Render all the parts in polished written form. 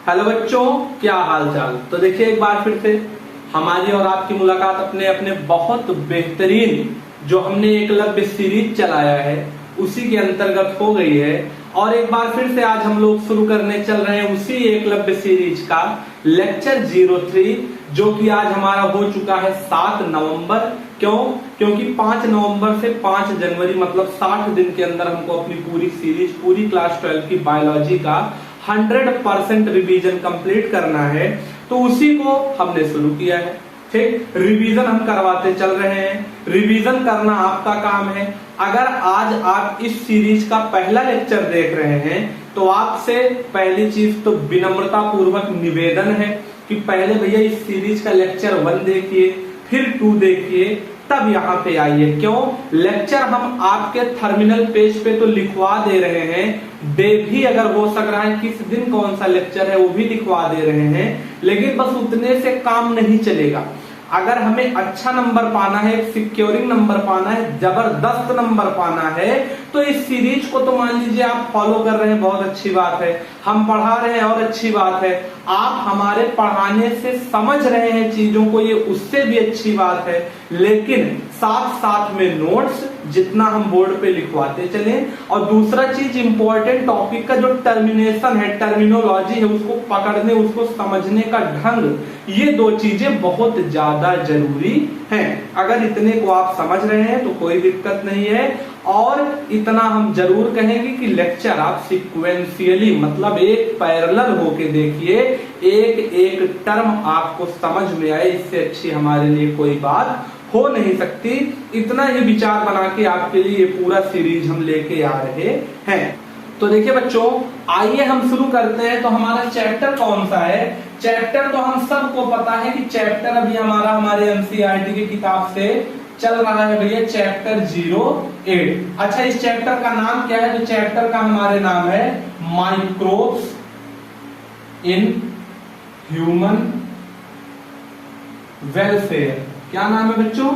Hello बच्चों, क्या हाल चाल। तो देखिए एक बार फिर से हमारी और आपकी मुलाकात अपने अपने बहुत बेहतरीन जो हमने एकलव्य सीरीज चलाया है उसी के अंतर्गत हो गई है। और एक बार फिर से आज हम लोग शुरू करने चल रहे हैं उसी एकलव्य सीरीज का लेक्चर 03, जो कि आज हमारा हो चुका है 7 नवंबर। क्यों? क्योंकि 5 नवंबर से 5 जनवरी मतलब 60 दिन के अंदर हमको अपनी पूरी सीरीज, पूरी क्लास 12 की बायोलॉजी का 100% रिवीजन कंप्लीट करना है। तो उसी को हमने शुरू किया है। ठीक, रिवीजन हम करवाते चल रहे हैं। रिवीजन करना आपका काम है। अगर आज आप इस सीरीज का पहला लेक्चर देख रहे हैं तो आपसे पहली चीज तो विनम्रता पूर्वक निवेदन है कि पहले भैया इस सीरीज का लेक्चर 1 देखिए, फिर 2 देखिए, तब यहाँ पे आइए। क्यों? लेक्चर हम आपके टर्मिनल पेज पे तो लिखवा दे रहे हैं, डे भी अगर हो सक रहा है किस दिन कौन सा लेक्चर है वो भी लिखवा दे रहे हैं, लेकिन बस उतने से काम नहीं चलेगा। अगर हमें अच्छा नंबर पाना है, सिक्योरिंग नंबर पाना है, जबरदस्त नंबर पाना है, तो इस सीरीज को तो मान लीजिए आप फॉलो कर रहे हैं, बहुत अच्छी बात है। हम पढ़ा रहे हैं और अच्छी बात है। आप हमारे पढ़ाने से समझ रहे हैं चीजों को, ये उससे भी अच्छी बात है। लेकिन साथ साथ में नोट्स जितना हम बोर्ड पे लिखवाते चलें, और दूसरा चीज इंपॉर्टेंट टॉपिक का जो टर्मिनेशन है, टर्मिनोलॉजी है, उसको पकड़ने, उसको समझने का ढंग, ये 2 चीजें बहुत ज्यादा जरूरी हैं। अगर इतने को आप समझ रहे हैं तो कोई दिक्कत नहीं है। और इतना हम जरूर कहेंगे कि लेक्चर आप सिक्वेंशियली मतलब एक पैरेलल होके देखिए, एक एक टर्म आपको समझ में आए, इससे अच्छी हमारे लिए कोई बात हो नहीं सकती। इतना ही विचार बना के आपके लिए पूरा सीरीज हम लेके आ रहे हैं। तो देखिए बच्चों, आइए हम शुरू करते हैं। तो हमारा चैप्टर कौन सा है? चैप्टर तो हम सबको पता है कि चैप्टर अभी हमारे एनसीईआरटी की किताब से चल रहा है भैया, चैप्टर 08। अच्छा, इस चैप्टर का नाम क्या है? तो चैप्टर का हमारे नाम है माइक्रोब्स इन ह्यूमन वेलफेयर। क्या नाम है बच्चों?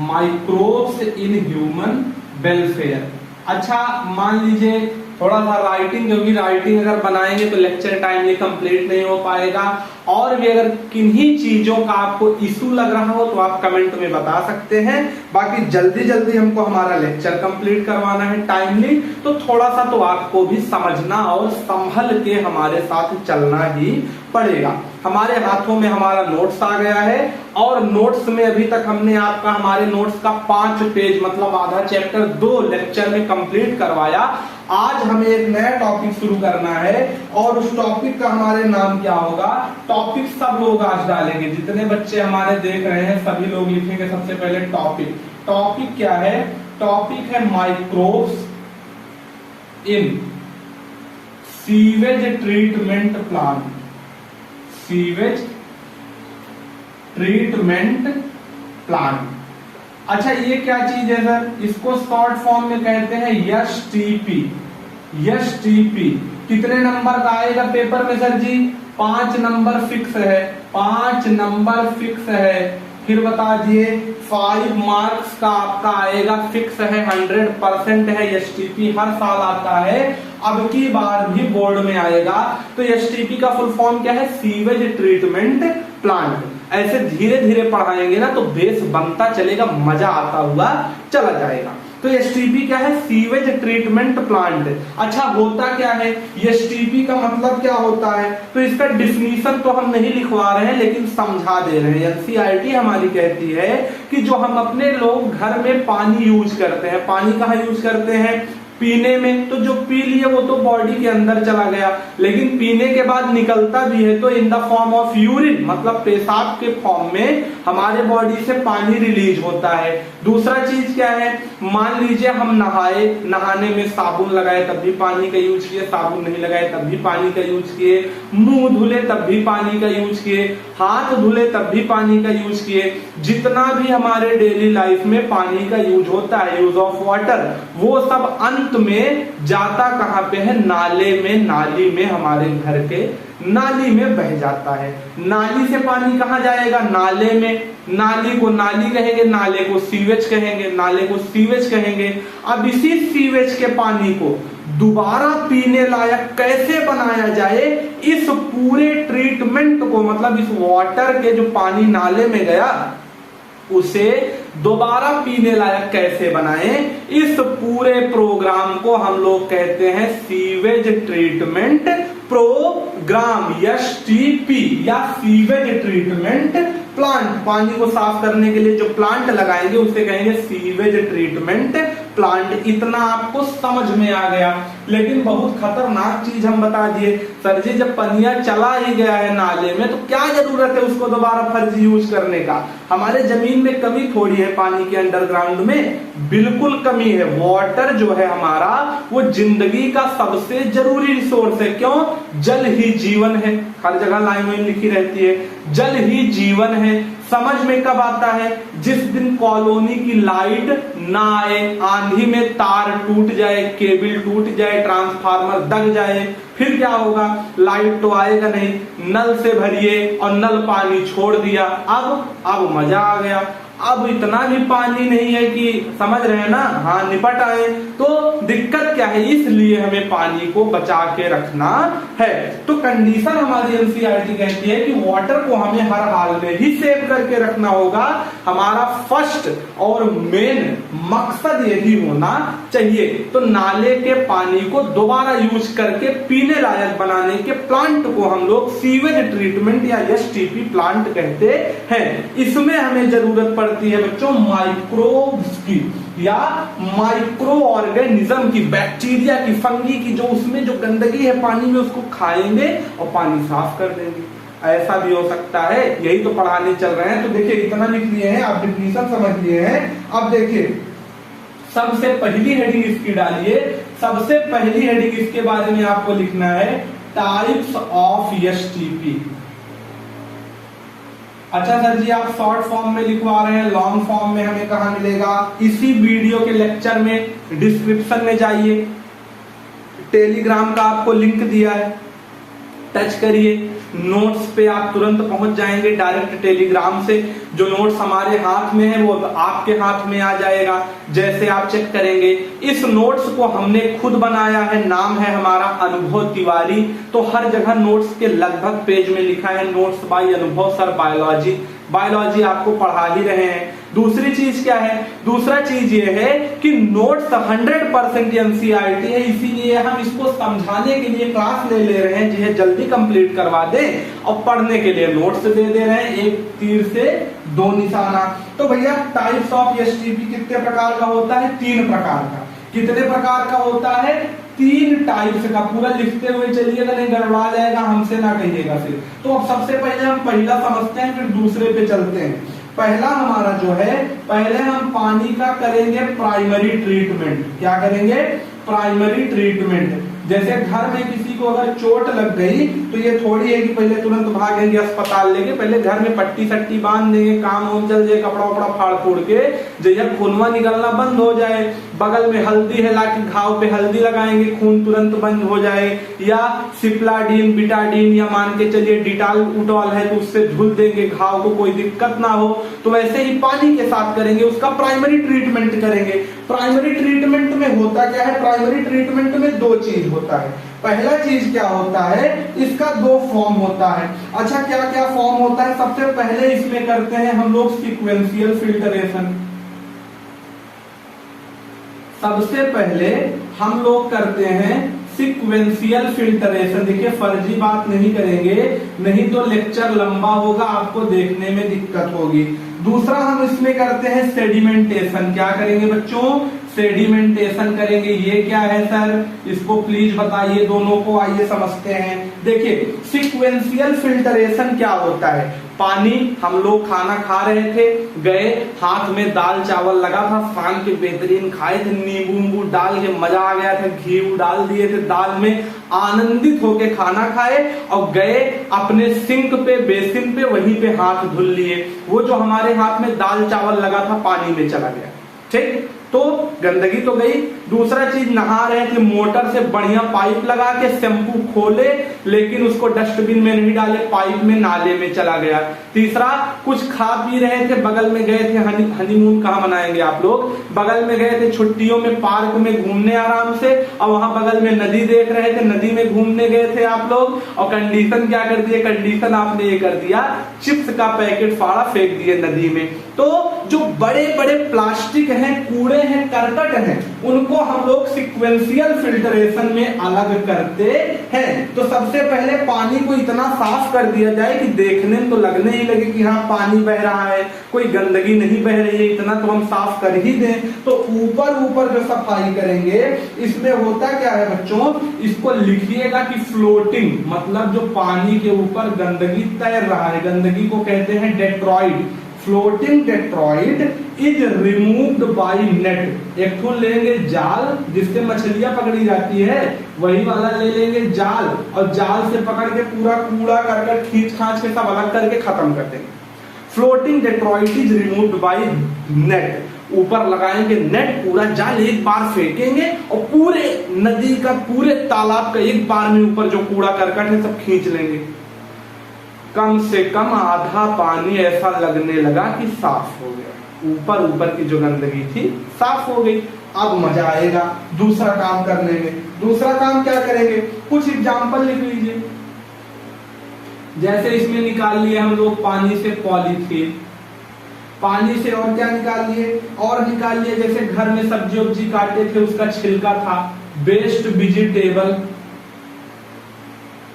Microbes in human welfare. अच्छा, मान लीजिए थोड़ा सा राइटिंग, क्योंकि राइटिंग अगर बनाएंगे तो लेक्चर टाइमली कंप्लीट नहीं हो पाएगा। और भी अगर किन्हीं चीजों का आपको इशू लग रहा हो तो आप कमेंट में बता सकते हैं। बाकी जल्दी जल्दी हमको हमारा लेक्चर कंप्लीट करवाना है टाइमली, तो थोड़ा सा तो आपको भी समझना और संभल के हमारे साथ चलना ही पड़ेगा। हमारे हाथों में हमारा नोट्स आ गया है, और नोट्स में अभी तक हमने आपका हमारे नोट्स का 5 पेज मतलब आधा चैप्टर 2 लेक्चर में कंप्लीट करवाया। आज हमें एक नया टॉपिक शुरू करना है, और उस टॉपिक का हमारे नाम क्या होगा? टॉपिक सब लोग आज डालेंगे, जितने बच्चे हमारे देख रहे हैं सभी लोग लिखेंगे सबसे पहले टॉपिक। टॉपिक क्या है? टॉपिक है microbes in sewage treatment plant. Sewage treatment plant. अच्छा, ये क्या चीज है सर? इसको शॉर्ट फॉर्म में कहते हैं एसटीपी। एसटीपी कितने नंबर का आएगा पेपर में सर जी? 5 नंबर फिक्स है। 5 नंबर फिक्स है। फिर बता दिए 5 मार्क्स का आपका आएगा, फिक्स है, 100% है। एसटीपी हर साल आता है, अब की बार भी बोर्ड में आएगा। तो एसटीपी का फुल फॉर्म क्या है? Sewage treatment plant. ऐसे धीरे धीरे पढ़ाएंगे ना तो बेस बनता चलेगा, मजा आता हुआ चला जाएगा। तो एसटीपी क्या है? Sewage treatment plant. अच्छा, होता क्या है? एसटीपी का मतलब क्या होता है? तो इसका डिफिनीशन तो हम नहीं लिखवा रहे हैं, लेकिन समझा दे रहे हैं। एनसीईआरटी हमारी कहती है कि जो हम अपने लोग घर में पानी यूज करते हैं, पानी कहाँ यूज करते हैं? पीने में। तो जो पी लिए वो तो बॉडी के अंदर चला गया, लेकिन पीने के बाद निकलता भी है तो in the form of urine, मतलब पेशाब के फॉर्म में हमारे बॉडी से पानी रिलीज होता है। दूसरा चीज क्या है? मान लीजिए हम नहाए, नहाने में साबुन लगाए तब भी पानी का यूज किए, साबुन नहीं लगाए तब भी पानी का यूज किए, मुंह धुले तब भी पानी का यूज किए, हाथ धुले तब भी पानी का यूज किए। जितना भी हमारे डेली लाइफ में पानी का यूज होता है, यूज ऑफ वाटर, वो सब अंत में जाता कहां पे है? नाले में, नाली में, हमारे घर के नाली में बह जाता है। नाली से पानी कहां जाएगा? नाले में। नाली को नाली कहेंगे, नाले को सीवेज कहेंगे, नाले को सीवेज कहेंगे। अब इसी सीवेज के पानी को दोबारा पीने लायक कैसे बनाया जाए, इस पूरे ट्रीटमेंट को, मतलब इस वाटर के जो पानी नाले में गया उसे दोबारा पीने लायक कैसे बनाएं, इस पूरे प्रोग्राम को हम लोग कहते हैं सीवेज ट्रीटमेंट प्रोग्राम, STP या सीवेज ट्रीटमेंट प्लांट। पानी को साफ करने के लिए जो प्लांट लगाएंगे उसे कहेंगे सीवेज ट्रीटमेंट प्लांट। इतना आपको समझ में आ गया। लेकिन बहुत खतरनाक चीज हम बता दिए, सर जी जब पनिया चला ही गया है नाले में तो क्या जरूरत है उसको दोबारा फर्जी यूज करने का। हमारे जमीन में कमी थोड़ी है पानी के अंडरग्राउंड में, बिल्कुल कमी है। वाटर जो है हमारा वो जिंदगी का सबसे जरूरी रिसोर्स है। क्यों? जल ही जीवन है। हर जगह लाइन लिखी रहती है, जल ही जीवन है। समझ में कब आता है? जिस दिन कॉलोनी की लाइट ना आए, आंधी में तार टूट जाए, केबल टूट जाए, ट्रांसफार्मर दग जाए, फिर क्या होगा? लाइट तो आएगा नहीं, नल से भरिए और नल पानी छोड़ दिया। अब मजा आ गया। अब इतना भी पानी नहीं है कि, समझ रहे हैं ना, हाँ निपट आए। तो दिक्कत क्या है? इसलिए हमें पानी को बचा के रखना है। तो कंडीशन हमारी एनसीईआरटी कहती है कि वाटर को हमें हर हाल में ही सेव करके रखना होगा। हमारा फर्स्ट और मेन मकसद यही होना चाहिए। तो नाले के पानी को दोबारा यूज करके पीने लायक बनाने के प्लांट को हम लोग सीवेज ट्रीटमेंट या STP प्लांट कहते हैं। इसमें हमें जरूरत पड़ती है बच्चों माइक्रोब्स की या माइक्रो ऑर्गेनिज्म की, बैक्टीरिया की, फंगी की, जो उसमें जो गंदगी है पानी में उसको खाएंगे और पानी साफ कर देंगे। ऐसा भी हो सकता है, यही तो पढ़ाने चल रहे हैं। तो देखिए इतना लिख लिए हैं, आप डिफिनीशन समझ लिए हैं। अब देखिए सबसे पहली हेडिंग इसकी डालिए। सबसे पहली हेडिंग इसके बारे में आपको लिखना है टाइप्स ऑफ STP। अच्छा सर जी आप शॉर्ट फॉर्म में लिखवा रहे हैं, लॉन्ग फॉर्म में हमें कहां मिलेगा? इसी वीडियो के लेक्चर में डिस्क्रिप्शन में जाइए, टेलीग्राम का आपको लिंक दिया है, टच करिए, नोट्स पे आप तुरंत पहुंच जाएंगे डायरेक्ट टेलीग्राम से। जो नोट्स हमारे हाथ में है वो आपके हाथ में आ जाएगा जैसे आप चेक करेंगे। इस नोट्स को हमने खुद बनाया है, नाम है हमारा अनुभव तिवारी। तो हर जगह नोट्स के लगभग पेज में लिखा है नोट्स बाय अनुभव सर बायोलॉजी आपको पढ़ा ही रहे हैं। दूसरी चीज क्या है? दूसरा चीज ये है कि नोट्स 100% एनसीईआरटी है, इसीलिए हम इसको समझाने के लिए क्लास ले रहे हैं, जिन्हें जल्दी कंप्लीट करवा दें और पढ़ने के लिए नोट्स दे रहे हैं। एक तीर से दो निशाना। तो भैया टाइप्स ऑफ STP कितने प्रकार का होता है? 3 प्रकार का। कितने प्रकार का होता है? 3 टाइप्स का। पूरा लिखते हुए चलिएगा, नहीं गड़बड़ा जाएगा, हमसे ना कहिएगा फिर। तो अब सबसे पहले हम पहला समझते हैं, फिर दूसरे पे चलते हैं। पहला हमारा जो है, पहले हम पानी का करेंगे प्राइमरी ट्रीटमेंट। क्या करेंगे? Primary treatment. जैसे घर में किसी को अगर चोट लग गई तो ये थोड़ी है कि पहले तुरंत भागेंगे अस्पताल लेके, पहले घर में पट्टी सट्टी बांध देंगे, काम हो चल जाए, कपड़ा वपड़ा फाड़ फूड़ के, जब खूनवा निकलना बंद हो जाए, बगल में हल्दी है, लाके घाव पे हल्दी लगाएंगे, खून तुरंत बंद हो जाए। या सिप्लाडीन, बिटाडीन या मान के चलिए डिटॉल उटॉल है तो उससे धुल देंगे घाव को, कोई दिक्कत ना हो। तो वैसे ही पानी के साथ करेंगे, उसका प्राइमरी ट्रीटमेंट करेंगे। प्राइमरी ट्रीटमेंट में होता क्या है? प्राइमरी ट्रीटमेंट में 2 चीज होता है। पहला चीज क्या होता है? इसका 2 फॉर्म होता है। अच्छा क्या क्या फॉर्म होता है? सबसे पहले इसमें करते हैं हम लोग सीक्वेंशियल फिल्टरेशन। सबसे पहले हम लोग करते हैं सीक्वेंशियल फिल्टरेशन। देखिए फर्जी बात नहीं करेंगे, नहीं तो लेक्चर लंबा होगा, आपको देखने में दिक्कत होगी। दूसरा हम इसमें करते हैं सेडिमेंटेशन। क्या करेंगे बच्चों? सेडिमेंटेशन करेंगे। ये क्या है सर? इसको प्लीज बताइए दोनों को, आइए समझते हैं। देखिए सीक्वेंशियल फिल्टरेशन क्या होता है? पानी, हम लोग खाना खा रहे थे, गए, हाथ में दाल चावल लगा था, शाम के बेहतरीन खाए थे, नींबू डाल के मजा आ गया था, घी डाल दिए थे दाल में, आनंदित होके खाना खाए और गए अपने सिंक पे, बेसिन पे, वहीं पे हाथ धुल लिए। वो जो हमारे हाथ में दाल चावल लगा था पानी में चला गया, ठीक? तो गंदगी तो गई, दूसरा चीज, नहा रहे थे, मोटर से बढ़िया पाइप लगा के शैम्पू खोले, लेकिन उसको डस्टबिन में नहीं डाले, पाइप में नाले में चला गया। तीसरा, कुछ खा पी रहे थे, बगल में गए थे, हनीमून कहाँ मनाएंगे आप लोग, बगल में गए थे छुट्टियों में पार्क में घूमने आराम से, और वहां बगल में नदी देख रहे थे, नदी में घूमने गए थे आप लोग, और कंडीशन क्या कर दिए, कंडीशन आपने ये कर दिया, चिप्स का पैकेट फाड़ा फेंक दिए नदी में। तो जो बड़े बड़े प्लास्टिक हैं, कूड़े हैं, करकट हैं, उनको हम लोग सिक्वेंशियल फिल्ट्रेशन में अलग करते हैं। तो सबसे पहले पानी को इतना साफ कर दिया जाए कि देखने में तो लगने ही लगे कि हाँ पानी बह रहा है, कोई गंदगी नहीं बह रही है, इतना तो हम साफ कर ही दें। तो ऊपर ऊपर जो सफाई करेंगे, इसमें होता क्या है बच्चों, इसको लिखिएगा कि फ्लोटिंग, मतलब जो पानी के ऊपर गंदगी तैर रहा है, गंदगी को कहते हैं Detroit. Floating Detroit is removed by net. एक ठो लेंगे जाल जिससे मछलियां पकड़ी जाती है, वही वाला ले लेंगे जाल, और जाल से पकड़ के पूरा कूड़ा करके खींच खांच के सब अलग करके खत्म कर देंगे। Floating Detroit is removed by net. ऊपर लगाएंगे नेट, पूरा जाल एक बार फेंकेंगे और पूरे नदी का, पूरे तालाब का एक बार में ऊपर जो कूड़ा करकट है सब खींच लेंगे। कम से कम आधा पानी ऐसा लगने लगा कि साफ हो गया, ऊपर ऊपर की जो गंदगी थी साफ हो गई। अब मजा आएगा दूसरा काम करने में। दूसरा काम क्या करेंगे, कुछ एग्जाम्पल लिख लीजिए। जैसे इसमें निकाल लिए हम लोग पानी से पॉलीथीन, पानी से और क्या निकाल लिए, और निकाल लिए जैसे घर में सब्जी वब्जी काटे थे उसका छिलका था, वेस्ट वेजिटेबल,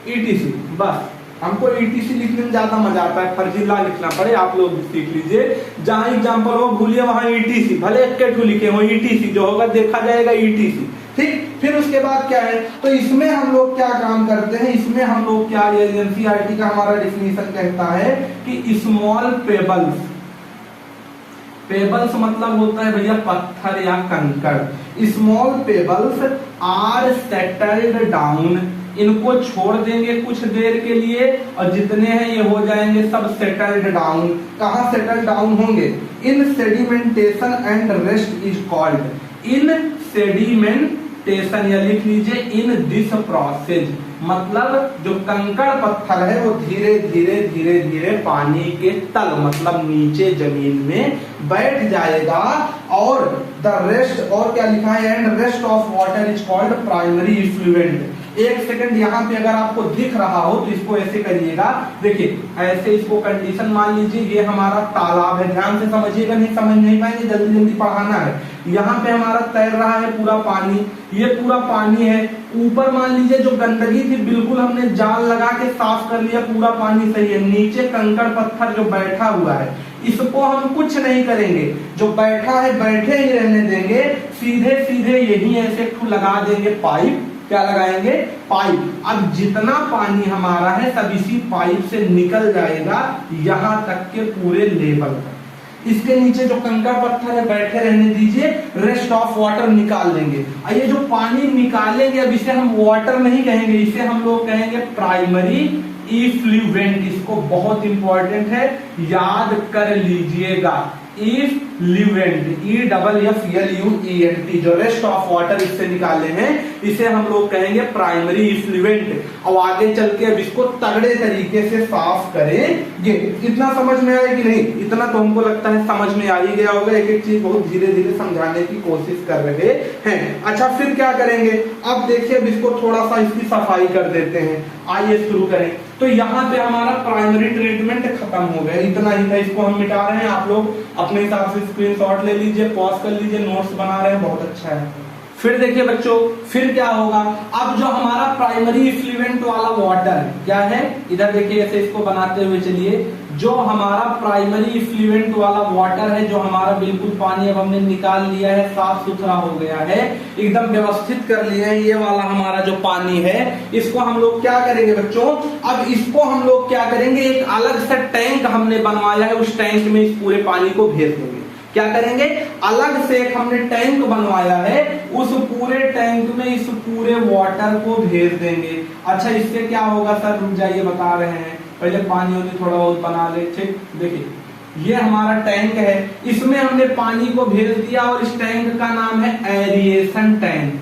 ईटीसी। बस हमको ईटीसी लिखने में ज्यादा मजा आता है, फर्जीला लिखना पड़े, आप लोग सीख लीजिए। जहां एग्जाम्पल हो भूलिए वहां ईटीसी, भले एक लिखे हो, ईटीसी जो होगा देखा जाएगा ईटीसी, ठीक। फिर उसके बाद क्या है, तो इसमें हम लोग क्या काम करते हैं, इसमें हम लोग क्या, एनसीईआरटी का हमारा डिफिनीशन कहता है कि स्मॉल पेबल्स, पेबल्स मतलब होता है भैया पत्थर या कंकड़। Small pebbles are settled down, इनको छोड़ देंगे कुछ देर के लिए, और जितने हैं ये हो जाएंगे सब सेटल्ड डाउन। कहाँ सेटल डाउन होंगे, in sedimentation and rest is called, in sedimentation, या लिख लीजिए इन दिस प्रोसेस, मतलब जो कंकड़ पत्थर है वो धीरे धीरे धीरे धीरे पानी के तल, मतलब नीचे जमीन में बैठ जाएगा, और द रेस्ट, और क्या लिखा है, and rest of water is called primary effluent. एक सेकंड यहाँ पे अगर आपको दिख रहा हो तो इसको ऐसे करिएगा, देखिए ऐसे इसको कंडीशन मान लीजिए, ये हमारा तालाब है, ध्यान से समझिएगा, नहीं समझ नहीं पाएंगे, जल्दी जल्दी पढ़ाना है। यहाँ पे हमारा तैर रहा है पूरा पानी, ये पूरा पानी है। ऊपर मान लीजिए जो गंदगी थी बिल्कुल हमने जाल लगा के साफ कर लिया, पूरा पानी सही है। नीचे कंकड़ पत्थर जो बैठा हुआ है, इसको हम कुछ नहीं करेंगे, जो बैठा है बैठे ही रहने देंगे, सीधे सीधे यही ऐसे लगा देंगे पाइप। क्या लगाएंगे, पाइप। अब जितना पानी हमारा है सब इसी पाइप से निकल जाएगा यहां तक के पूरे लेवल पर। इसके नीचे जो कंकड़ पत्थर है बैठे रहने दीजिए, रेस्ट ऑफ वाटर निकाल लेंगे। ये जो पानी निकालेंगे, अब इसे हम वाटर नहीं कहेंगे, इसे हम लोग कहेंगे प्राइमरी इफ्लुएंट। इसको बहुत इंपॉर्टेंट है, याद कर लीजिएगा, इफ्लुएंट, EFFLUENT, जो रेस्ट ऑफ वाटर इससे निकाले हैं, इसे हम लोग कहेंगे प्राइमरी इफ्लुएंट। और आगे चल के अब इसको तगड़े तरीके से साफ करेंगे। इतना समझ में आया कि नहीं, इतना तो हमको लगता है समझ में आ ही गया होगा, एक एक चीज बहुत धीरे धीरे समझाने की कोशिश कर रहे हैं। अच्छा फिर क्या करेंगे, अब देखिए अब इसको थोड़ा सा इसकी सफाई कर देते हैं। आइए शुरू करें। तो यहाँ पे हमारा प्राइमरी ट्रीटमेंट खत्म हो गया, इतना ही था, इसको हम मिटा रहे हैं। आप लोग अपने हिसाब से स्क्रीनशॉट ले लीजिए, पॉज कर लीजिए, नोट्स बना रहे हैं, बहुत अच्छा है। फिर देखिए बच्चों, फिर क्या होगा, अब जो हमारा प्राइमरी इफ्लुएंट वाला वाटर क्या है, इधर देखिए ऐसे इसको बनाते हुए चलिए। जो हमारा प्राइमरी इफ्लुएंट वाला वाटर है, जो हमारा बिल्कुल पानी अब हमने निकाल लिया है, साफ सुथरा हो गया है, एकदम व्यवस्थित कर लिया है, ये वाला हमारा जो पानी है, इसको हम लोग क्या करेंगे बच्चों, अब इसको हम लोग क्या करेंगे, एक अलग सा टैंक हमने बनवाया है, उस टैंक में इस पूरे पानी को भेज देंगे। क्या करेंगे, अलग से एक हमने टैंक बनवाया है, उस पूरे टैंक में इस पूरे वाटर को भेज देंगे। अच्छा इससे क्या होगा सर, रुक जाइए बता रहे हैं, पहले पानी थोड़ा बहुत बना ले। ठीक, देखिए ये हमारा टैंक है, इसमें हमने पानी को भेज दिया और इस टैंक का नाम है एरिएशन टैंक।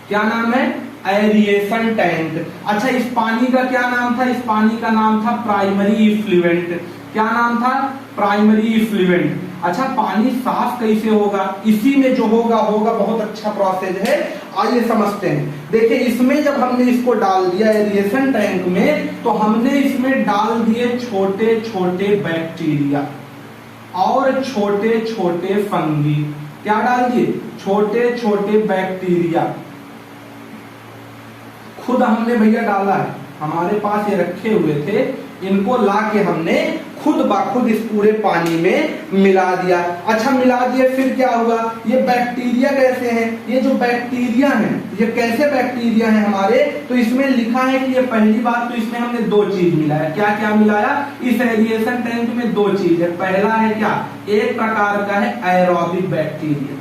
क्या नाम है? Aeration tank. अच्छा, इस पानी का क्या नाम था? इस पानी का नाम था प्राइमरी इफ्लुएंट। क्या नाम था? Primary effluent. अच्छा, पानी साफ कैसे होगा? इसी में जो होगा बहुत अच्छा प्रोसेस है, आइए समझते हैं। देखिए, इसमें जब हमने इसको डाल दिया एरिएशन टैंक में, तो हमने इसमें डाल दिए छोटे छोटे बैक्टीरिया और छोटे छोटे फंगी। क्या डाल दिए? छोटे छोटे बैक्टीरिया। खुद हमने भैया डाला है, हमारे पास ये रखे हुए थे, इनको ला के हमने खुद बाखुद इस पूरे पानी में मिला दिया। अच्छा, मिला दिया, फिर क्या हुआ? ये बैक्टीरिया कैसे हैं? ये जो बैक्टीरिया हैं, ये कैसे बैक्टीरिया हैं हमारे? तो इसमें लिखा है कि ये पहली बात तो इसमें हमने दो चीज मिलाया। क्या क्या मिलाया? इस एरिएशन टैंक में दो चीज है। पहला है क्या? एक प्रकार का है एरोबिक बैक्टीरिया,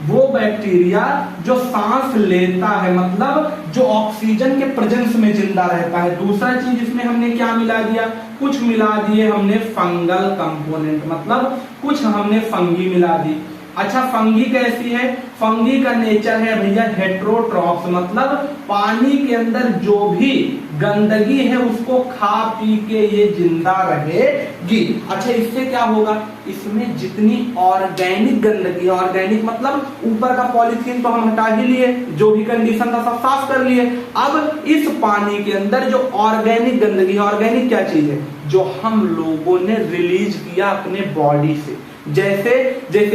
वो बैक्टीरिया जो सांस लेता है, मतलब जो ऑक्सीजन के प्रेजेंस में जिंदा रहता है। दूसरा चीज इसमें हमने क्या मिला दिया? कुछ मिला दिए हमने फंगल कंपोनेंट, मतलब कुछ हमने फंगी मिला दी। अच्छा, फंगी कैसी है? फंगी का नेचर है भैया हेट्रोट्रॉप्स, मतलब पानी के अंदर जो भी गंदगी है उसको खा पी के ये जिंदा रहेगी। अच्छा, इससे क्या होगा? इसमें जितनी ऑर्गेनिक गंदगी, ऑर्गेनिक मतलब ऊपर का पॉलीथीन तो हम हटा ही लिए, जो भी कंडीशन था सब साफ कर लिए। अब इस पानी के अंदर जो ऑर्गेनिक गंदगी, ऑर्गेनिक क्या चीज है? जो हम लोगों ने रिलीज किया अपने बॉडी से। जैसे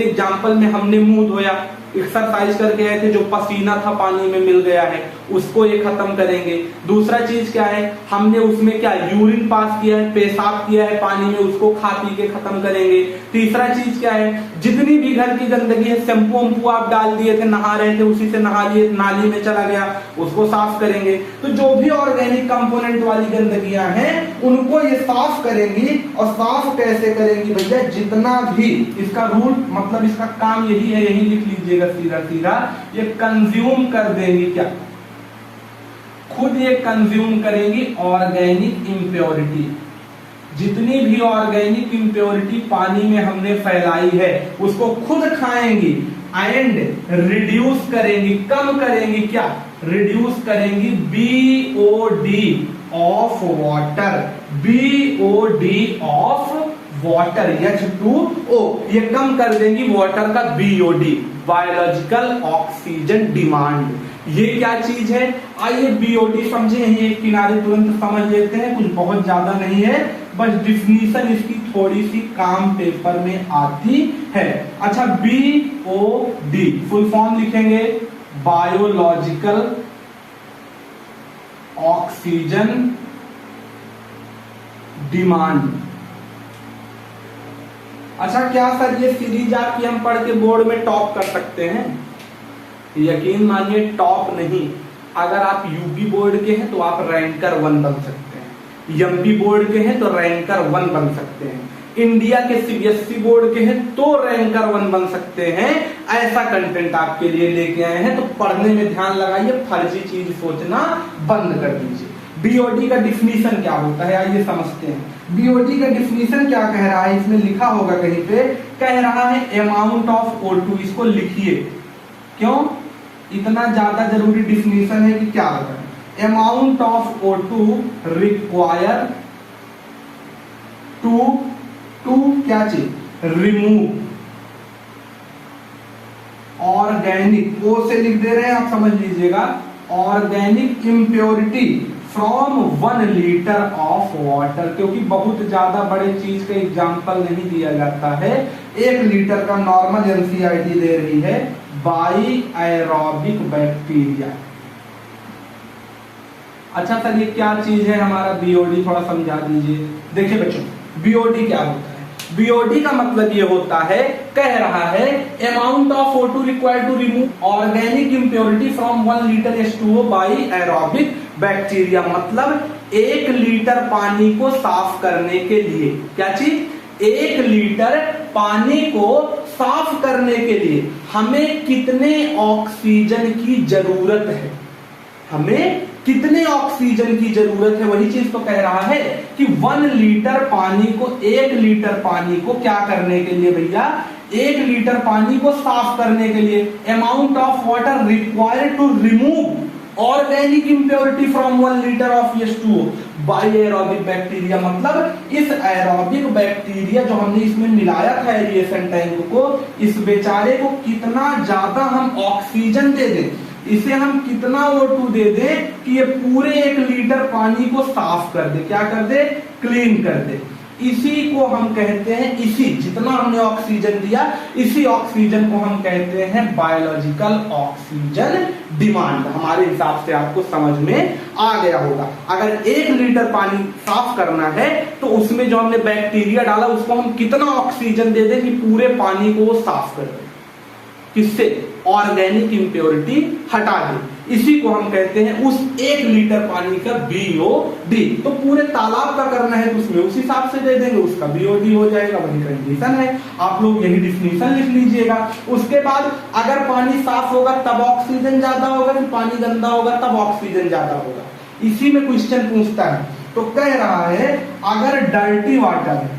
एग्जाम्पल में हमने मुंह धोया, एक्सरसाइज करके आए थे, जो पसीना था पानी में मिल गया है, उसको ये खत्म करेंगे। दूसरा चीज क्या है? हमने उसमें क्या यूरिन पास किया है, पेशाब किया है पानी में, उसको खा पी के खत्म करेंगे। तीसरा चीज क्या है? जितनी भी घर की गंदगी है, शैम्पू वम्पू आप डाल दिए थे, नहा रहे थे, उसी से नहा लिए, नाली में चला गया, उसको साफ करेंगे। तो जो भी ऑर्गेनिक कंपोनेंट वाली गंदगियां हैं उनको ये साफ करेंगी। और साफ कैसे करेंगी भैया? जितना भी इसका रूल, मतलब इसका काम यही है, यही लिख लीजिएगा सीधा सीधा, ये कंज्यूम कर देंगी। क्या? खुद ये कंज्यूम करेंगी ऑर्गेनिक इम्प्योरिटी। जितनी भी ऑर्गेनिक इम्प्योरिटी पानी में हमने फैलाई है उसको खुद खाएंगी एंड रिड्यूस करेंगी, कम करेंगी। क्या? रिड्यूस करेंगी BOD of water, BOD of water, H2O, ये कम कर देंगी वाटर का बीओडी, बायोलॉजिकल ऑक्सीजन डिमांड। ये क्या चीज है? आइए बीओडी समझे, यही एक किनारे तुरंत समझ लेते हैं, कुछ बहुत ज्यादा नहीं है, बस डिफिनीशन इसकी थोड़ी सी काम पेपर में आती है। अच्छा, बीओडी फुल फॉर्म लिखेंगे बायोलॉजिकल ऑक्सीजन डिमांड। अच्छा, क्या सर ये सीरीज आपकी हम पढ़ के बोर्ड में टॉप कर सकते हैं? यकीन मानिए टॉप नहीं, अगर आप यूपी बोर्ड के हैं तो आप रैंकर 1 बन सकते हैं, एमपी बोर्ड के हैं तो रैंकर 1 बन सकते हैं, इंडिया के सीबीएसई बोर्ड के हैं तो रैंकर 1 बन सकते हैं। ऐसा कंटेंट आपके लिए लेके आए हैं, तो पढ़ने में ध्यान लगाइए, फर्जी चीज सोचना बंद कर दीजिए। बीओडी का डिफिनीशन क्या होता है आइए समझते हैं। बीओडी का डिफिनीशन क्या कह रहा है? इसमें लिखा होगा कहीं पे, कह रहा है अमाउंट ऑफ O2। इसको लिखिए, क्यों? इतना ज्यादा जरूरी डिफिनीशन है कि क्या होगा? Amount of O2 require to क्या चीज? रिमूव ऑर्गेनिक, ओ से लिख दे रहे हैं आप, समझ लीजिएगा, organic impurity from 1 litre of water. क्योंकि बहुत ज्यादा बड़े चीज का एग्जाम्पल नहीं दिया जाता है, 1 लीटर का नॉर्मल एनसीईआरटी दे रही है, बाई एरोबिक बैक्टीरिया। अच्छा सर ये क्या चीज है हमारा बीओडी, थोड़ा समझा दीजिए। देखिए बच्चों, बीओडी क्या होता है? बीओडी का मतलब ये होता है, कह रहा है amount of O2 required to remove organic impurity from 1 litre H2O by aerobic bacteria. मतलब 1 लीटर पानी को साफ करने के लिए, क्या चीज? 1 लीटर पानी को साफ करने के लिए हमें कितने ऑक्सीजन की जरूरत है? हमें कितने ऑक्सीजन की जरूरत है, वही चीज तो कह रहा है कि 1 लीटर पानी को, 1 लीटर पानी को क्या करने के लिए भैया, 1 लीटर पानी को साफ करने के लिए amount of water required to remove organic impurity from 1 litre of H2O by aerobic bacteria. मतलब इस एरोबिक बैक्टीरिया जो हमने इसमें मिलाया था एरिएशन टैंक को, इस बेचारे को कितना ज्यादा हम ऑक्सीजन दे दें, इसे हम कितना O2 दे दें कि ये पूरे 1 लीटर पानी को साफ कर दे, क्या कर दे, क्लीन कर दे। इसी को हम कहते हैं, इसी जितना हमने ऑक्सीजन दिया, इसी ऑक्सीजन को हम कहते हैं बायोलॉजिकल ऑक्सीजन डिमांड। हमारे हिसाब से आपको समझ में आ गया होगा। अगर 1 लीटर पानी साफ करना है तो उसमें जो हमने बैक्टीरिया डाला उसको हम कितना ऑक्सीजन दे दें कि पूरे पानी को वो साफ कर दे, किससे, ऑर्गेनिक इम्प्योरिटी हटा दे। इसी को हम कहते हैं उस 1 लीटर पानी का BOD। तो पूरे तालाब का करना है तो उसमें उस हिसाब से दे देंगे, उसका BOD हो जाएगा, वही कंडीशन है। आप लोग यही डिफिनीशन लिख लीजिएगा। उसके बाद अगर पानी साफ होगा तब ऑक्सीजन ज्यादा होगा, कि पानी गंदा होगा तब ऑक्सीजन ज्यादा होगा। इसी में क्वेश्चन पूछता है, तो कह रहा है अगर डर्टी वाटर है,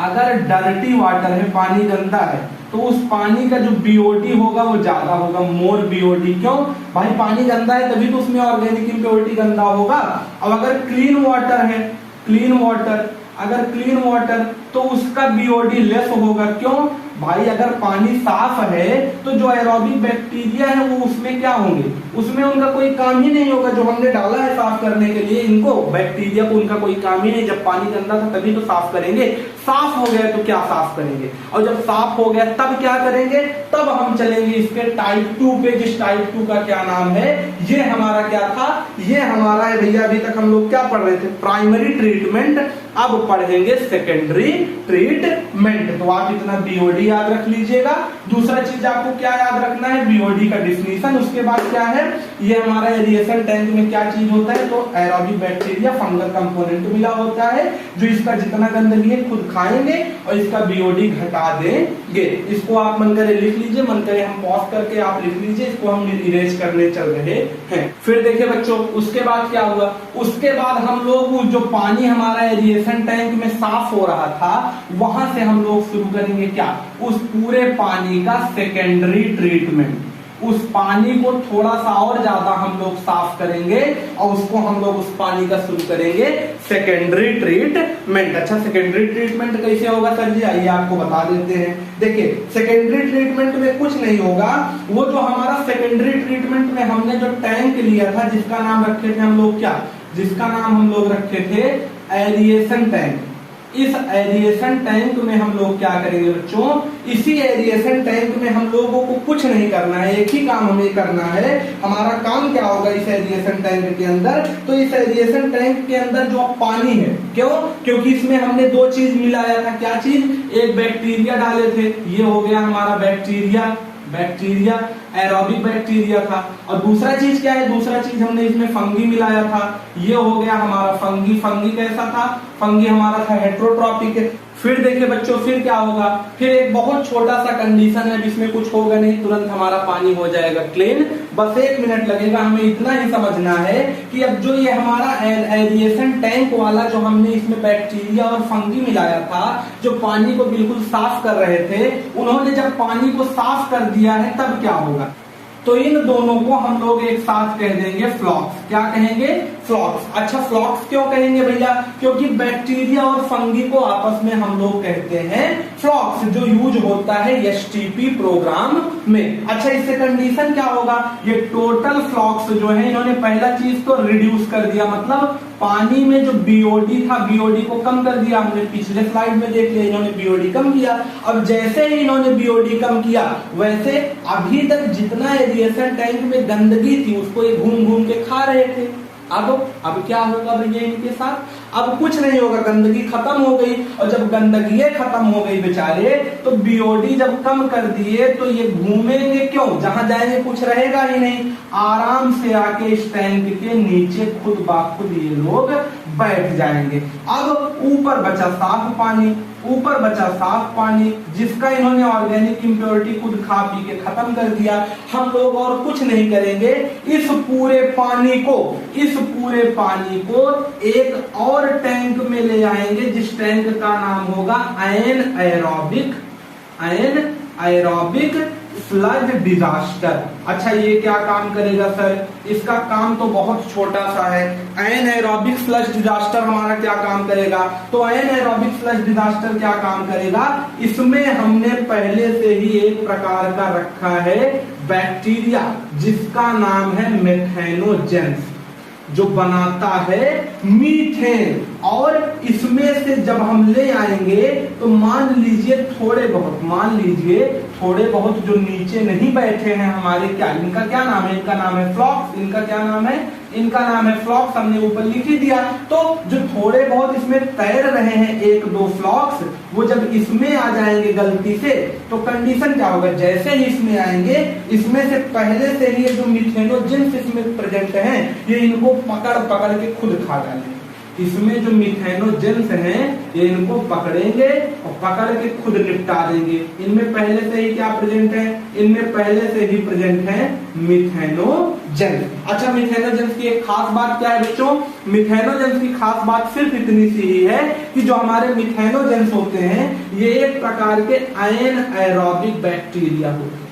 अगर डर्टी वाटर है, पानी गंदा है, तो उस पानी का जो BOD होगा वो ज्यादा होगा, मोर BOD। क्यों भाई, पानी गंदा है तभी तो उसमें ऑर्गेनिक इम्प्योरिटी गंदा होगा। अब अगर क्लीन वाटर है, क्लीन वाटर, अगर क्लीन वाटर तो उसका BOD लेस होगा। क्यों भाई, अगर पानी साफ है तो जो एरोबिक बैक्टीरिया है वो उसमें क्या होंगे, उसमें उनका कोई काम ही नहीं होगा। जो हमने डाला है साफ करने के लिए इनको, बैक्टीरिया को, उनका कोई काम ही नहीं। जब पानी गंदा था तभी तो साफ करेंगे, साफ हो गया तो क्या साफ करेंगे, और जब साफ हो गया तब क्या करेंगे, तब हम चलेंगे इसके टाइप 2 पे। जिस टाइप 2 का क्या नाम है, ये हमारा क्या था, ये हमारा है भैया, अभी तक हम लोग क्या पढ़ रहे थे, प्राइमरी ट्रीटमेंट, अब पढ़ेंगे सेकेंडरी ट्रीटमेंट। तो आप इतना BOD याद रख लीजिएगा। दूसरा चीज आपको क्या याद रखना है, BOD का डिफिनीशन। उसके बाद क्या है, ये हमारा एरिएशन टैंक में क्या चीज होता है, तो एरोबिक बैक्टीरिया फंगल कंपोनेंट मिला होता है, जो इसका जितना गंदगी है खुद खाएंगे और इसका BOD घटा देंगे। इसको आप मन करे लिख लीजिए, मन करे हम पॉज करके आप लिख लीजिए, इसको हम इरेज करने चल रहे हैं। फिर देखिए बच्चों, उसके बाद क्या हुआ, उसके बाद हम लोग जो पानी हमारा एरिएशन टैंक में साफ हो रहा था, वहां से हम लोग शुरू करेंगे क्या, उस पूरे पानी का सेकेंडरी ट्रीटमेंट। उस पानी को थोड़ा सा और ज्यादा हम लोग साफ करेंगे और उसको हम लोग उस पानी का शुरू करेंगे सेकेंडरी ट्रीटमेंट। अच्छा, सेकेंडरी ट्रीटमेंट कैसे होगा सर जी, आइए आपको बता देते हैं। देखिए, सेकेंडरी ट्रीटमेंट में कुछ नहीं होगा, वो जो हमारा सेकेंडरी ट्रीटमेंट में हमने जो टैंक लिया था, जिसका नाम रखे थे हम लोग क्या, जिसका नाम हम लोग रखे थे एरिएशन टैंक। इस एरिएशन टैंक में हम लोग क्या करेंगे बच्चों, इसी एरिएशन टैंक में हम लोगों को कुछ नहीं करना है, एक ही काम हमें करना है। हमारा काम क्या होगा इस एरिएशन टैंक के अंदर, तो इस एरिएशन टैंक के अंदर जो पानी है, क्यों, क्योंकि इसमें हमने 2 चीज मिलाया था। क्या चीज, एक बैक्टीरिया डाले थे, ये हो गया हमारा बैक्टीरिया, बैक्टीरिया एरोबिक बैक्टीरिया था। और दूसरा चीज क्या है, दूसरा चीज हमने इसमें फंगी मिलाया था, ये हो गया हमारा फंगी। फंगी कैसा था, फंगी हमारा था हेट्रोट्रॉपिक। फिर देखिए बच्चों, फिर क्या होगा, फिर एक बहुत छोटा सा कंडीशन है जिसमें कुछ होगा नहीं, तुरंत हमारा पानी हो जाएगा क्लीन। बस 1 मिनट लगेगा, हमें इतना ही समझना है कि अब जो ये हमारा एरिएशन टैंक वाला जो हमने इसमें बैक्टीरिया और फंगी मिलाया था, जो पानी को बिल्कुल साफ कर रहे थे, उन्होंने जब पानी को साफ कर दिया है तब क्या होगा, तो इन दोनों को हम लोग एक साथ कह देंगे फ्लॉक्स। क्या कहेंगे, फ्लॉक्स। अच्छा, फ्लॉक्स क्यों कहेंगे भैया, क्योंकि बैक्टीरिया और फंगी को आपस में हम लोग कहते हैं फ्लॉक्स, जो यूज होता है एसटीपी प्रोग्राम में। अच्छा, इससे कंडीशन क्या होगा, ये टोटल फ्लॉक्स जो है, इन्होंने पहला चीज तो रिड्यूस कर दिया, मतलब पानी में जो बीओडी था, बीओडी को कम कर दिया। हमने पिछले स्लाइड में देख लिया, इन्होंने बीओडी कम किया। अब जैसे ही इन्होंने बीओडी कम किया, वैसे अभी तक जितना एरिएशन टैंक में गंदगी थी उसको ये घूम घूम के खा रहे थे। अब क्या होगा भैया इनके साथ, अब कुछ नहीं होगा, गंदगी खत्म हो गई। और जब गंदगी खत्म हो गई बेचारे, तो बीओडी जब कम कर दिए तो ये घूमेंगे क्यों, जहां जाएंगे कुछ रहेगा ही नहीं, आराम से आके इस टैंक के नीचे खुद ब खुद ये लोग बैठ जाएंगे। अब ऊपर बचा साफ पानी जिसका इन्होंने ऑर्गेनिक इम्प्योरिटी खुद खा पी के खत्म कर दिया। हम लोग और कुछ नहीं करेंगे, इस पूरे पानी को एक और टैंक में ले आएंगे जिस टैंक का नाम होगा एनाएरोबिक स्लज डिजास्टर। अच्छा, ये क्या काम करेगा सर? इसका काम तो बहुत छोटा सा है। एनाएरोबिक स्लज डिजास्टर हमारा क्या काम करेगा? तो एनाएरोबिक स्लज डिजास्टर क्या काम करेगा? इसमें हमने पहले से ही एक प्रकार का रखा है बैक्टीरिया जिसका नाम है मेथेनोजेंस, जो बनाता है मीथेन। और इसमें से जब हम ले आएंगे तो मान लीजिए थोड़े बहुत जो नीचे नहीं बैठे हैं हमारे, इनका क्या नाम है? इनका नाम है फ्लॉक्स। इनका नाम है फ्लॉक्स, हमने ऊपर लिख ही दिया। तो जो थोड़े बहुत इसमें तैर रहे हैं 1-2 फ्लॉक्स, वो जब इसमें आ जाएंगे गलती से तो कंडीशन क्या होगा? जैसे ही इसमें आएंगे, इसमें से पहले से ही जो मिथेनोजेंस इसमें प्रेजेंट हैं, ये इनको पकड़ के खुद खा डालेंगे। इसमें जो मिथेनोजेंस हैं ये इनको पकड़ेंगे और पकड़ के खुद निपटा देंगे। इनमें पहले से ही क्या प्रेजेंट है? इनमें पहले से ही प्रेजेंट है मिथेनोजेंस। अच्छा, मिथेनोजेंस की एक खास बात क्या है बच्चों? मिथेनोजेंस की खास बात सिर्फ इतनी सी ही है कि जो हमारे मिथेनोजेंस होते हैं ये एक प्रकार के एनाएरोबिक बैक्टीरिया होते हैं।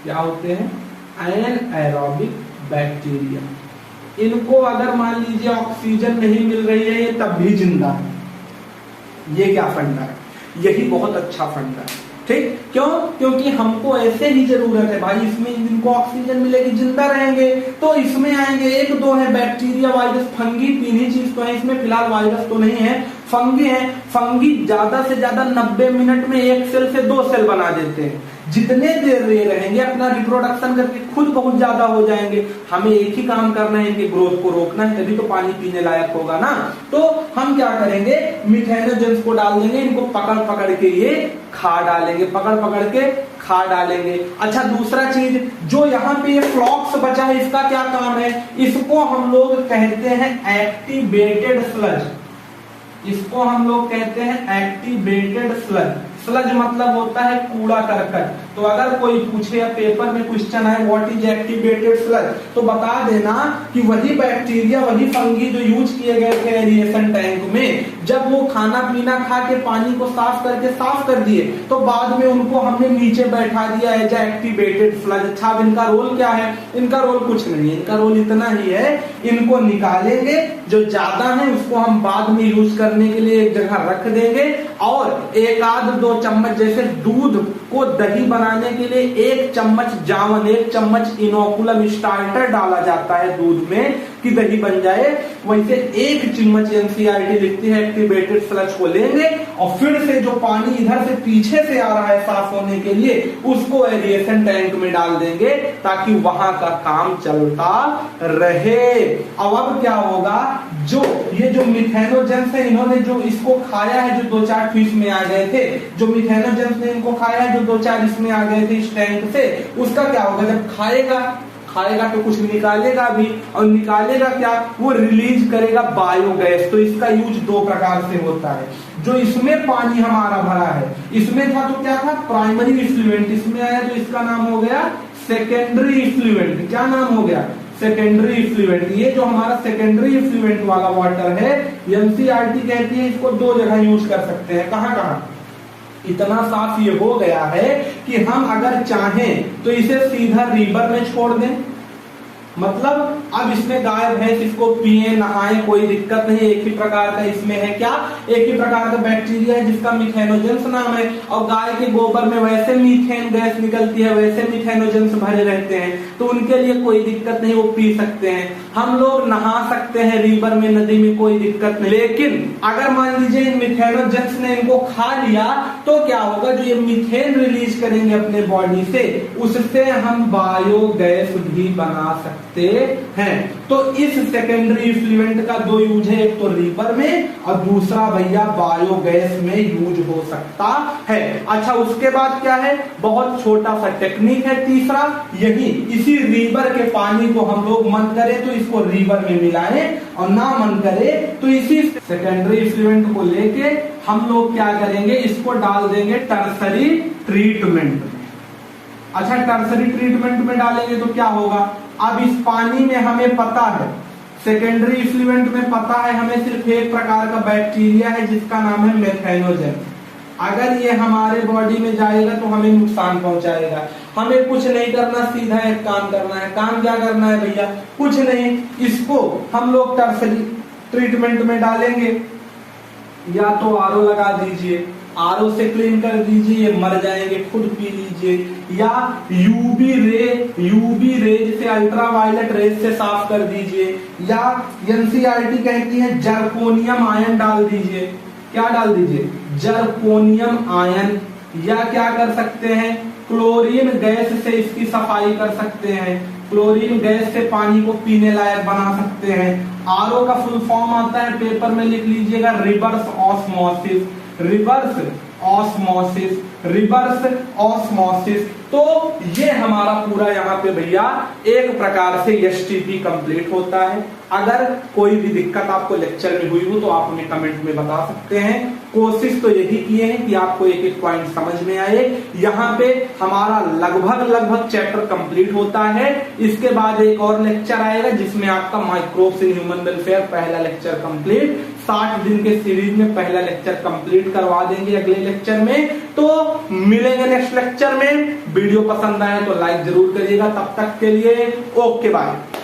क्या होते हैं? एनाएरोबिक बैक्टीरिया। इनको अगर मान लीजिए ऑक्सीजन नहीं मिल रही है ये तब भी जिंदा है। ये क्या फंडा है? यही बहुत अच्छा फंडा है। ठीक, क्यों? क्योंकि हमको ऐसे ही जरूरत है भाई, इसमें इनको ऑक्सीजन मिलेगी, जिंदा रहेंगे। तो इसमें आएंगे 1-2 है बैक्टीरिया, वायरस, फंगी, 3 ही चीज तो है इसमें। फिलहाल वायरस तो नहीं है, फंगी है। फंगी ज्यादा से ज्यादा 90 मिनट में 1 सेल से 2 सेल बना देते हैं। जितने देर ये रहेंगे अपना रिप्रोडक्शन करके खुद बहुत ज्यादा हो जाएंगे। हमें एक ही काम करना है, इनके ग्रोथ को रोकना है, तभी तो पानी पीने लायक होगा ना। तो हम क्या करेंगे? मिथेनोजेंस को डाल देंगे, इनको पकड़ के ये खा डालेंगे, पकड़ के खा डालेंगे। अच्छा, दूसरा चीज जो यहाँ पे ये फ्लॉक्स बचा है, इसका क्या काम है? इसको हम लोग कहते हैं एक्टिवेटेड स्लज। इसको हम लोग कहते हैं एक्टिवेटेड स्लज। स्लज मतलब होता है कूड़ा करकट। तो अगर कोई पूछे या पेपर में क्वेश्चन है व्हाट इज एक्टिवेटेड स्लज, तो बता देना कि वही बैक्टीरिया, वही फंगी जो यूज किए गए थे एरिएशन टैंक में, जब वो खाना पीना खा के पानी को साफ कर दिए तो बाद में उनको हमने नीचे बैठा दिया एज एक्टिवेटेड स्लज। अच्छा, अब इनका रोल क्या है? इनका रोल कुछ नहीं है, इनका रोल इतना ही है, इनको निकालेंगे, जो ज्यादा है उसको हम बाद में यूज करने के लिए एक जगह रख देंगे, और 1-2 चम्मच, जैसे दूध को दही बनाने के लिए 1 चम्मच जावन, 1 चम्मच इनोकुलम स्टार्टर डाला जाता है दूध में कि दही बन जाए, वैसे 1 चम्मच एनसीईआरटी लिखती है एक्टिवेटेड स्लज को लेंगे और फिर से जो पानी इधर से पीछे से आ रहा है साफ होने के लिए उसको एरिएशन टैंक में डाल देंगे ताकि वहां का काम चलता रहे। अब क्या होगा? ये जो मिथेनोजेंस है, इन्होंने जो इसको खाया है, जो 2-4 फीस में आ गए थे, जो मिथेनोजेंस ने इनको खाया है, जो 2-4 इसमें आ गए थे इस टैंक से, उसका क्या होगा? जब खाएगा तो कुछ निकालेगा भी, और निकालेगा क्या? वो रिलीज करेगा बायोगैस। तो इसका यूज 2 प्रकार से होता है। जो इसमें पानी हमारा भरा है, इसमें था तो क्या था? Primary effluent. इसमें आया तो इसका नाम हो गया सेकेंडरी इफ्लुएंट। क्या नाम हो गया? Secondary effluent. ये जो हमारा सेकेंडरी इफ्लुएंट वाला वाटर है, एनसीईआरटी कहती है इसको 2 जगह यूज कर सकते हैं। कहाँ? इतना साफ ये हो गया है कि हम अगर चाहें तो इसे सीधा रिवर में छोड़ दें, मतलब अब इसमें गाय भैंस इसको पिए नहाएं कोई दिक्कत नहीं। एक ही प्रकार का इसमें है क्या? एक ही प्रकार का बैक्टीरिया है जिसका मिथेनोजेंस नाम है, और गाय के गोबर में वैसे मीथेन गैस निकलती है, वैसे मिथेनोजेंस भरे रहते हैं, तो उनके लिए कोई दिक्कत नहीं, वो पी सकते हैं। हम लोग नहा सकते हैं रिवर में, नदी में, कोई दिक्कत नहीं। लेकिन अगर मान लीजिए इन मिथेनोजेंस ने इनको खा लिया तो क्या होगा? जो ये मीथेन रिलीज करेंगे अपने बॉडी से, उससे हम बायोगैस भी बना सकते सकते हैं। तो इस सेकेंडरी इफ्लुएंट का दो यूज है, एक तो रीपर में और दूसरा भैया बायोगैस में यूज हो सकता है। अच्छा, उसके बाद क्या है, बहुत छोटा सा टेक्निक है तीसरा, यही इसी रीवर के पानी को हम लोग मन करे तो इसको रीवर में मिलाएं और ना मन करे तो इसी सेकेंडरी इफ्लुएंट को लेके हम लोग क्या करेंगे, इसको डाल देंगे टर्सरी ट्रीटमेंट में। अच्छा, टर्सरी ट्रीटमेंट में डालेंगे तो क्या होगा, अब इस पानी में हमें पता है, सेकेंडरी इफ्लुएंट में पता है हमें सिर्फ एक प्रकार का बैक्टीरिया है जिसका नाम है मेथेनोजन। अगर ये हमारे बॉडी में जाएगा तो हमें नुकसान पहुंचाएगा। हमें कुछ नहीं करना, सीधा एक काम करना है। काम क्या करना है भैया, कुछ नहीं, इसको हम लोग टर्सरी ट्रीटमेंट में डालेंगे, या तो आरओ लगा दीजिए, आरओ से क्लीन कर दीजिए, मर जाएंगे, खुद पी लीजिए, या यूवी रे जैसे अल्ट्रावायलेट रेज से साफ कर दीजिए, या एनसीईआरटी कहती है जर्कोनियम आयन डाल दीजिए। क्या डाल दीजिए, जर्कोनियम आयन, या क्या कर सकते हैं, क्लोरीन गैस से इसकी सफाई कर सकते हैं। क्लोरीन गैस से पानी को पीने लायक बना सकते हैं। आरओ का फुल फॉर्म आता है, पेपर में लिख लीजिएगा, reverse osmosis, reverse osmosis, reverse osmosis. तो ये हमारा पूरा यहाँ पे भैया एक प्रकार से एसटीपी कंप्लीट होता है। अगर कोई भी दिक्कत आपको लेक्चर में हुई हो तो आप हमें कमेंट में बता सकते हैं। कोशिश तो यही किए हैं कि आपको एक एक पॉइंट समझ में आए। यहाँ पे हमारा लगभग चैप्टर कंप्लीट होता है। इसके बाद एक और लेक्चर आएगा जिसमें आपका माइक्रोब्स इन ह्यूमन वेलफेयर पहला लेक्चर कंप्लीट, 60 दिन के सीरीज में पहला लेक्चर कंप्लीट करवा देंगे अगले लेक्चर में। तो मिलेंगे नेक्स्ट लेक्चर में। वीडियो पसंद आए तो लाइक जरूर करिएगा। तब तक के लिए ओके बाय।